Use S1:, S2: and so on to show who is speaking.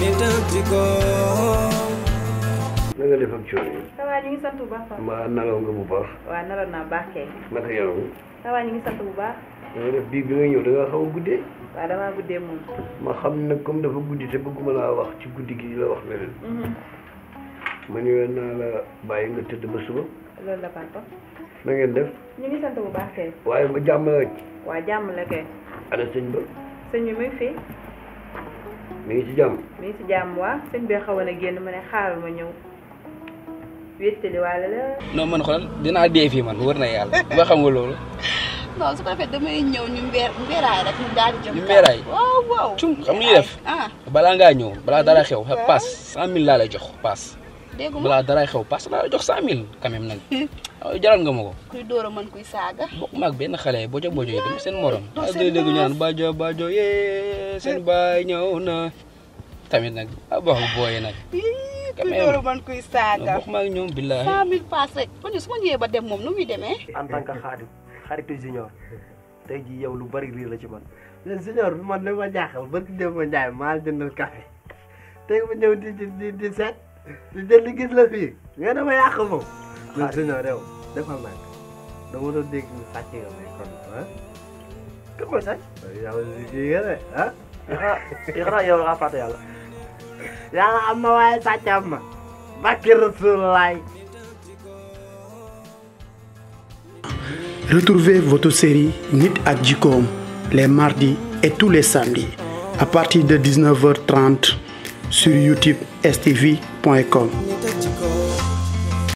S1: na nga def ak coono yi.
S2: ça va ñu ngi sant bu baax.
S1: maa nalaw nga bu baax.
S2: waaw naloon naa baax kay.
S1: naka yaram.
S2: ça va ñu ngi sant bu baax.
S1: da nga def bii bi nga ñëw da nga xaw a guddee.
S2: waaw damaa guddee moom.
S1: ma xam nag comme dafa guddi te bëgguma laa wax ci guddi gi la wax leneen. ma ñëwee naa la bàyyi nga tëdd ba suba.
S2: loolu la papa.
S1: na ngeen def.
S2: ñu ngi sant bu baax kay.
S1: waaye ma jàmm la rek.
S2: waa jàmm la kay.
S1: ana sëñ ba.
S2: sëñ bi mu ngi fi.
S1: mi ngi ci jàmm.
S2: mi ngi ci jàmm waa sëñ bi xawoon a génn ma ne xaaral ma ñëw. wéttali waale la.
S3: non man xoolal dinaa dee fii man wër na yàlla ba xam nga loolu.
S4: non su ko defee damay ñëw ñu mbéeraay rek ñu daal di jëm.
S3: ñu mbéeraay
S4: waaw waaw.
S3: cum xam nga ñuy def. balaa ngaa ñëw balaa dara xew paas 100000 laa lay jox paas.
S4: dégg nga
S3: balaa dara xew paas laa lay jox 100000 quand même nag. jaral nga ma ko.
S4: kuy door a mën kuy saaga.
S3: bokk maag benn xale bojo bojo yi dem seen morom. non seen dégg ñu naan bajo bajo yee seen baay ñëw na. tamit nag baaxul booyee nag.
S4: kuy door a mën kuy saaga.
S3: bokk maag ñoom billahi.
S4: 100000 paas rek kon su ma ñëwee ba dem moom nu muy demee.
S5: en tant que xaritu junior tey jii yow lu bari riir la ci man mais junior bi man dama jaaxal ba ci dem ma njaay maa jëndal café tey ma ñëw di seet di jël li gis la fii nga dama yàq moom mais junior yow defal naa dama doon dégg ni sàcc nga may kon kan mooy sàcc yow liggéey nga de xanaa yow nga fàtte yàlla yàlla am ma waaye sàcc am ma bakki Rasulullaay.
S6: Retrouvez votre série Nit ak Jikkoom les mardis et tous les samedis à partir de 19h30 sur youtube stv.com.